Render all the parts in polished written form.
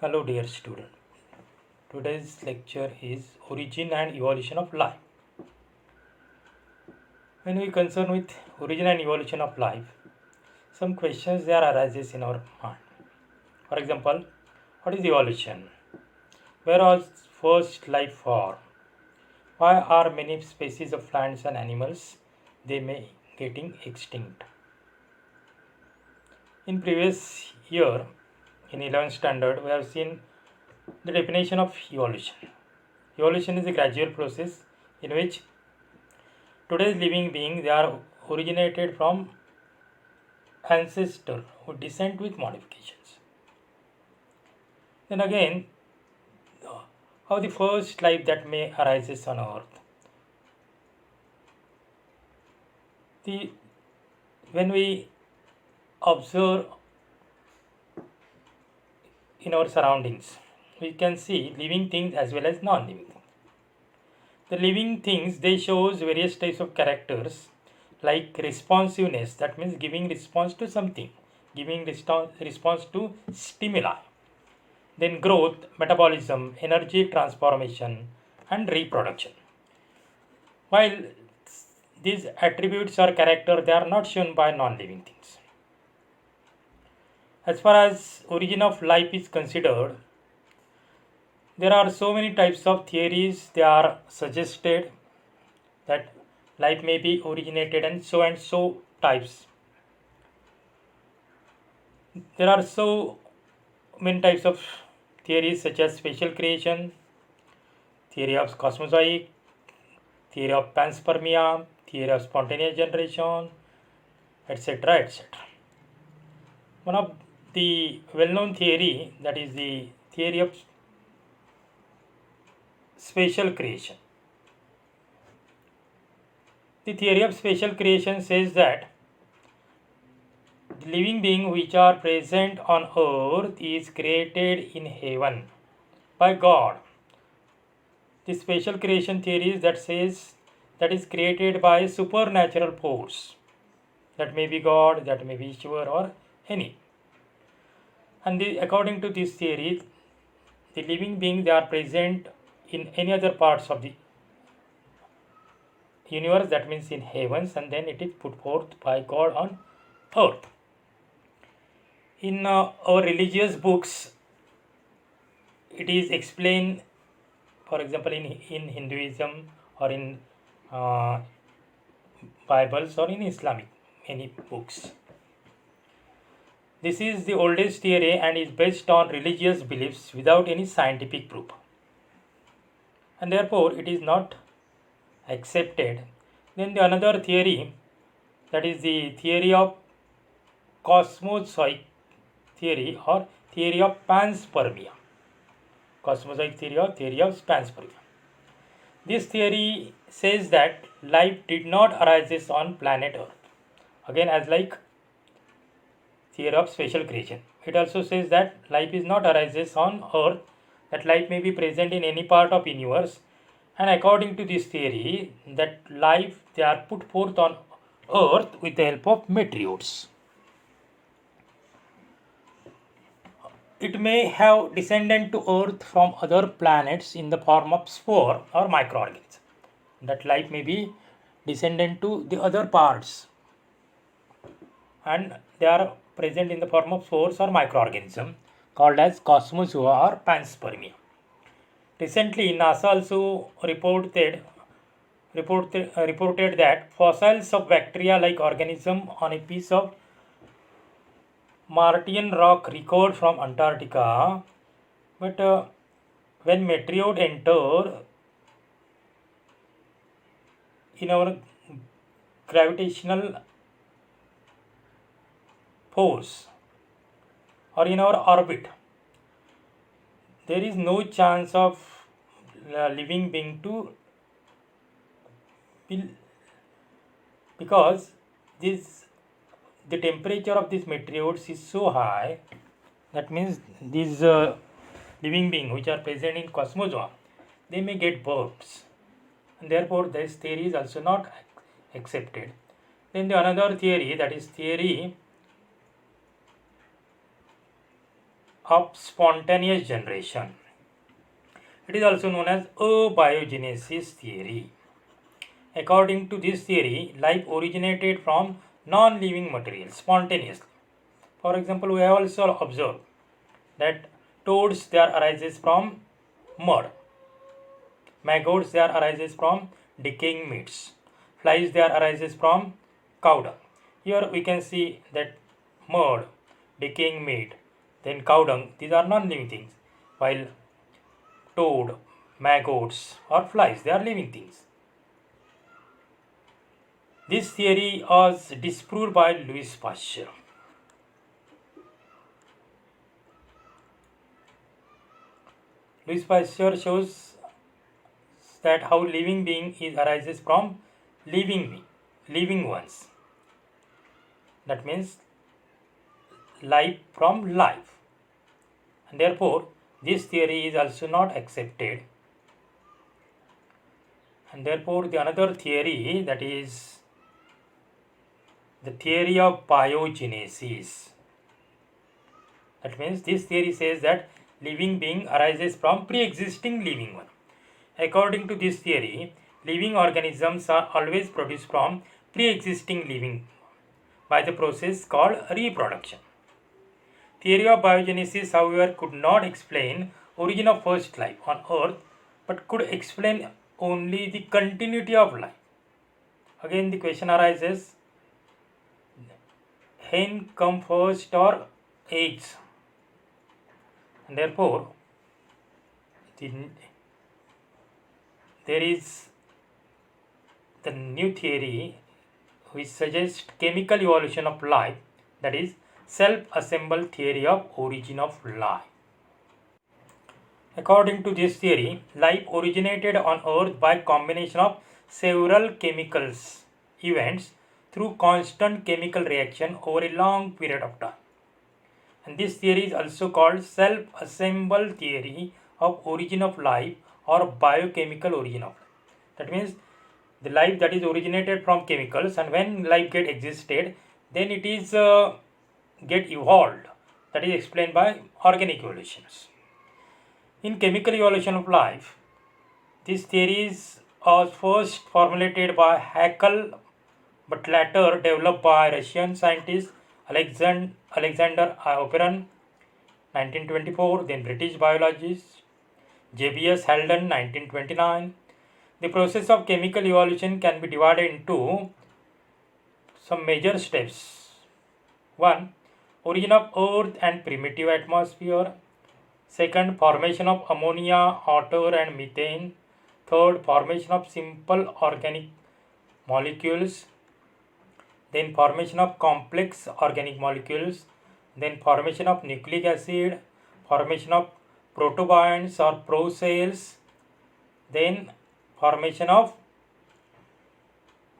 Hello, dear student. Today's lecture is Origin and Evolution of Life. When we concern with origin and evolution of life, some questions there arises in our mind. For example, what is evolution? Where was first life formed? Why are many species of plants and animals they may getting extinct? In previous year, in 11th standard, we have seen the definition of evolution. Evolution is a gradual process in which today's living beings they are originated from ancestor who descend with modifications. Then again, how the first life that may arises on earth. The when we observe in our surroundings, we can see living things as well as non-living things. The living things they shows various types of characters like responsiveness, that means giving response to something, giving response to stimuli. Then growth, metabolism, energy transformation, and reproduction. While these attributes or character they are not shown by non-living things. As far as origin of life is considered, there are so many types of theories they are suggested that life may be originated and so types. There are so many types of theories such as spatial creation, theory of cosmozoic, theory of panspermia, theory of spontaneous generation, etc. etc. One of the well-known theory, that is the theory of spatial creation. The theory of spatial creation says that the living beings which are present on earth is created in heaven by God. The spatial creation theory that says that is created by supernatural force. That may be God, that may be Shiva or any. And according to this theory, the living beings they are present in any other parts of the universe, that means in heavens, and then it is put forth by God on earth. In our religious books, it is explained, for example, in Hinduism or in uh, Bibles or in Islamic many books. This is the oldest theory and is based on religious beliefs without any scientific proof. And therefore, it is not accepted. Then the another theory, that is the theory of cosmozoic theory or theory of panspermia. Cosmozoic theory or theory of panspermia. This theory says that life did not arise on planet Earth. Again, as like theory of spatial creation. It also says that life is not arises on Earth, that life may be present in any part of universe, and according to this theory, that life they are put forth on Earth with the help of meteors. It may have descended to Earth from other planets in the form of spore or microorganism. That life may be descended to the other parts, and they are present in the form of spores or microorganism called as cosmozoa or panspermia. Recently, NASA also reported that fossils of bacteria like organism on a piece of Martian rock recovered from Antarctica, but when meteor enter in our gravitational force or in our orbit, there is no chance of living being to be, because this the temperature of these meteors is so high, that means these living beings which are present in cosmozoa they may get burns, and therefore this theory is also not accepted. Then the another theory, that is theory of spontaneous generation. It is also known as abiogenesis theory. According to this theory, life originated from non-living material spontaneously. For example, we have also observed that toads there arises from mud, maggots there arises from decaying meats, flies there arises from cow dung. Here we can see that mud, decaying meat, then cow dung, these are non-living things, while toad, maggots or flies, they are living things. This theory was disproved by Louis Pasteur. Louis Pasteur shows that how living being arises from living ones. That means life from life. And therefore, this theory is also not accepted. And therefore, the another theory, that is the theory of biogenesis. That means this theory says that living being arises from pre-existing living one. According to this theory, living organisms are always produced from pre-existing living by the process called reproduction. Theory of biogenesis, however, could not explain origin of first life on earth, but could explain only the continuity of life. Again, the question arises, hen come first or eggs? And therefore, there is the new theory which suggests chemical evolution of life, that is self-assembled theory of origin of life. According to this theory, life originated on earth by combination of several chemicals events through constant chemical reaction over a long period of time. And this theory is also called self-assembled theory of origin of life or biochemical origin of life. That means the life that is originated from chemicals, and when life get existed, then it is get evolved. That is explained by organic evolutions. In chemical evolution of life, this theory was first formulated by Haeckel, but later developed by Russian scientist Alexander Oparin, 1924, then British biologist J.B.S. Haldane, 1929. The process of chemical evolution can be divided into some major steps. 1. Origin of earth and primitive atmosphere. Second, formation of ammonia, water and methane. Third, formation of simple organic molecules. Then formation of complex organic molecules. Then formation of nucleic acid. Formation of protobionts or procells. Then formation of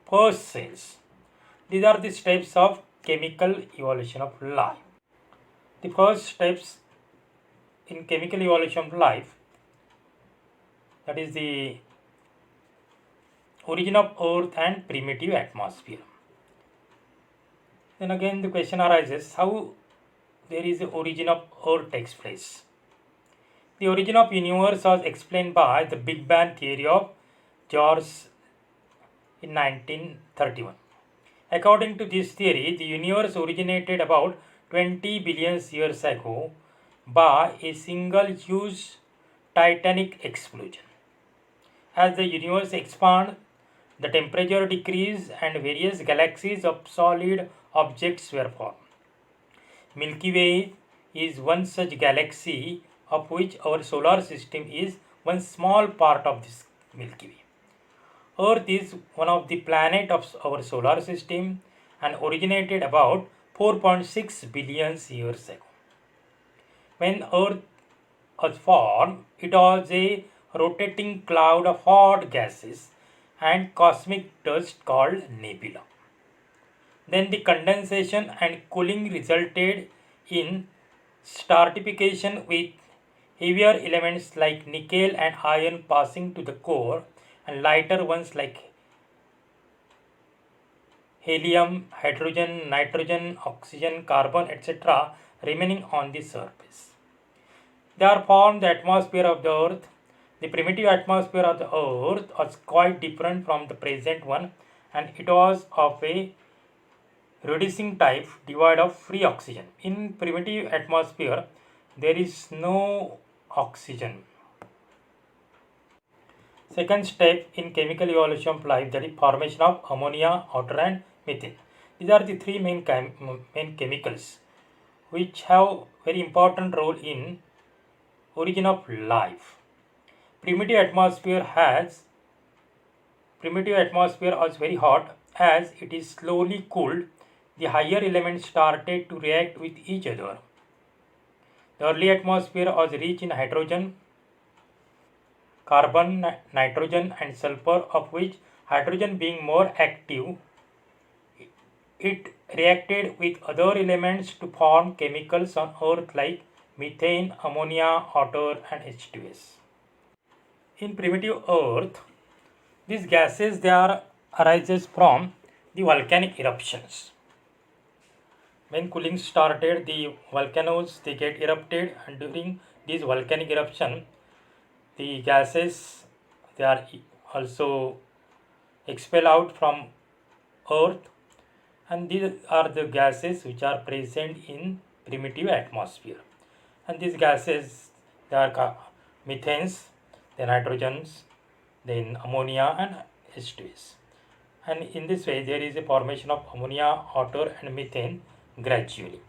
first cells. These are the steps of chemical evolution of life. The first steps in chemical evolution of life, that is the origin of earth and primitive atmosphere. Then again the question arises, how there is the origin of earth takes place. The origin of universe was explained by the Big Bang theory of George in 1931. According to this theory, the universe originated about 20 billion years ago by a single huge titanic explosion. As the universe expands, the temperature decreased and various galaxies of solid objects were formed. Milky Way is one such galaxy, of which our solar system is one small part of this Milky Way. Earth is one of the planets of our solar system and originated about 4.6 billion years ago. When Earth was formed, it was a rotating cloud of hot gases and cosmic dust called nebula. Then the condensation and cooling resulted in stratification, with heavier elements like nickel and iron passing to the core and lighter ones like helium, hydrogen, nitrogen, oxygen, carbon, etc. remaining on the surface. They are formed the atmosphere of the earth. The primitive atmosphere of the earth was quite different from the present one, and it was of a reducing type devoid of free oxygen. In primitive atmosphere, there is no oxygen. Second step in chemical evolution of life, that is formation of ammonia, water and methane. These are the three main chemicals which have very important role in origin of life. Primitive atmosphere was very hot. As it is slowly cooled, the higher elements started to react with each other. The early atmosphere was rich in hydrogen, carbon, nitrogen and sulfur, of which hydrogen being more active, it reacted with other elements to form chemicals on earth like methane, ammonia, water and H2S. In primitive earth, these gases arises from the volcanic eruptions. When cooling started, the volcanoes they get erupted, and during this volcanic eruption, the gases they are also expelled out from earth, and these are the gases which are present in primitive atmosphere. And these gases they are methanes, then nitrogens, then ammonia and H2S. And in this way there is a formation of ammonia, water and methane gradually.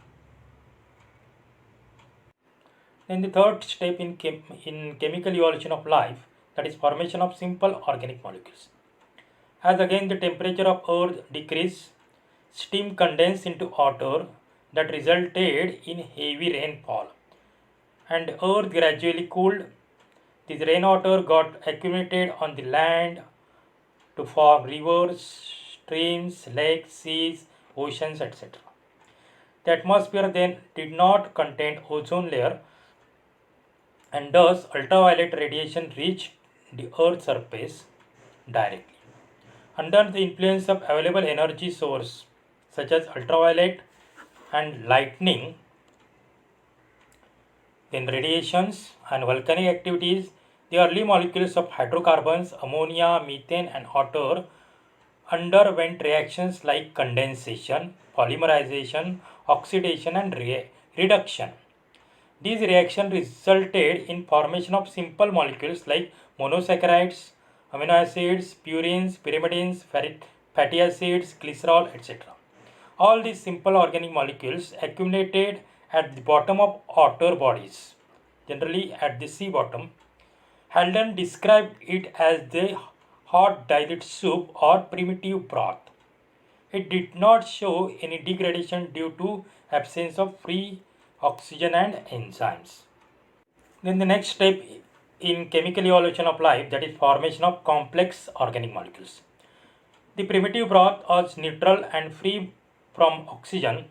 Then the third step in chemical evolution of life, that is formation of simple organic molecules. As again the temperature of earth decreased, steam condensed into water that resulted in heavy rainfall, and earth gradually cooled. This rainwater got accumulated on the land to form rivers, streams, lakes, seas, oceans, etc. The atmosphere then did not contain ozone layer, and thus ultraviolet radiation reached the earth's surface directly. Under the influence of available energy source such as ultraviolet and lightning, then radiations and volcanic activities, the early molecules of hydrocarbons, ammonia, methane and water underwent reactions like condensation, polymerization, oxidation and reduction. These reactions resulted in formation of simple molecules like monosaccharides, amino acids, purines, pyrimidines, fatty acids, glycerol, etc. All these simple organic molecules accumulated at the bottom of water bodies, generally at the sea bottom. Haldane described it as the hot dilute soup or primitive broth. It did not show any degradation due to absence of free oxygen and enzymes. Then the next step in chemical evolution of life, that is formation of complex organic molecules. The primitive broth was neutral and free from oxygen.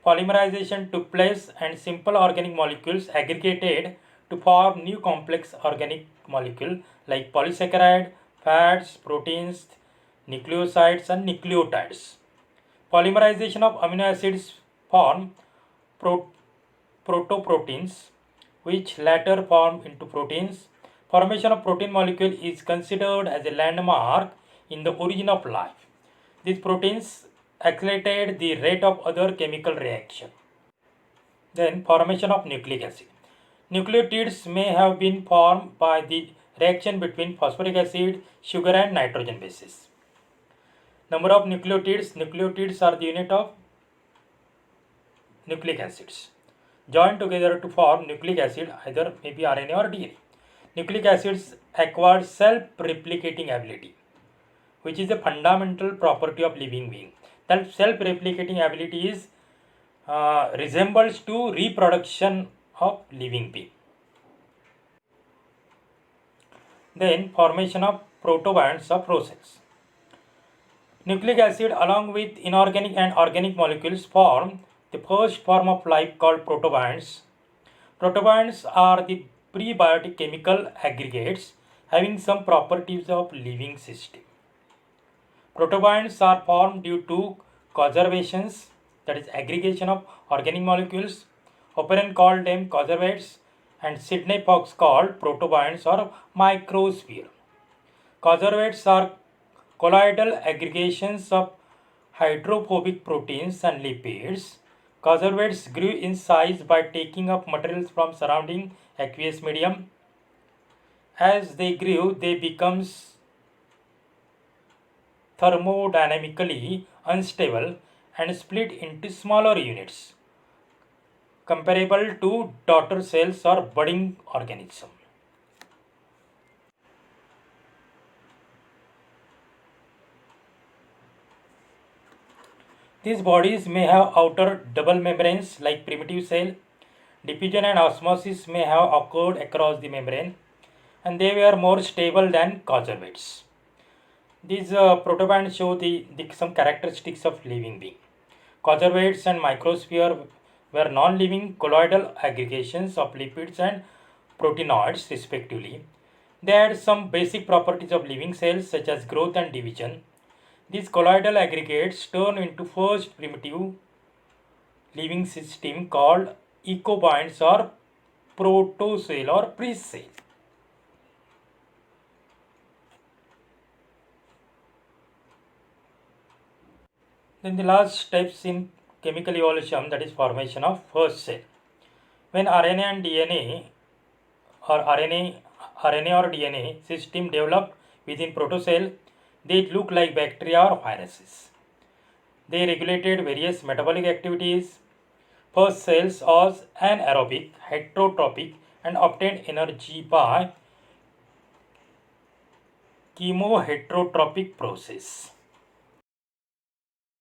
Polymerization took place and simple organic molecules aggregated to form new complex organic molecule like polysaccharide, fats, proteins, nucleosides and nucleotides. Polymerization of amino acids form protoproteins, which later form into proteins. Formation of protein molecule is considered as a landmark in the origin of life. These proteins accelerated the rate of other chemical reaction. Then formation of nucleic acid. Nucleotides may have been formed by the reaction between phosphoric acid, sugar and nitrogen bases. Number of nucleotides. Nucleotides are the unit of nucleic acids. Join together to form nucleic acid, either maybe RNA or DNA. Nucleic acids acquire self-replicating ability, which is a fundamental property of living being. That self-replicating ability is resembles to reproduction of living being. Then formation of protobionts of process. Nucleic acid along with inorganic and organic molecules form the first form of life called protobionts. Protobionts are the prebiotic chemical aggregates having some properties of living system. Protobionts are formed due to conservations, that is aggregation of organic molecules. Operon called them conservates, and Sydney Fox called protobionts or microsphere. Conservates are colloidal aggregations of hydrophobic proteins and lipids. Conservates grew in size by taking up materials from surrounding aqueous medium. As they grew, they becomes thermodynamically unstable and split into smaller units, comparable to daughter cells or budding organisms. These bodies may have outer double membranes like primitive cell. Diffusion and osmosis may have occurred across the membrane, and they were more stable than conservates. These protobands show some characteristics of living being. Conservates and microsphere were non-living colloidal aggregations of lipids and proteinoids respectively. They had some basic properties of living cells such as growth and division. These colloidal aggregates turn into first primitive living system called ecobionts or protocell or pre-cell. Then the last steps in chemical evolution, that is formation of first cell. When RNA and DNA or RNA or DNA system developed within protocell, they look like bacteria or viruses. They regulated various metabolic activities. First cells are anaerobic, heterotropic, and obtained energy by chemoheterotropic process.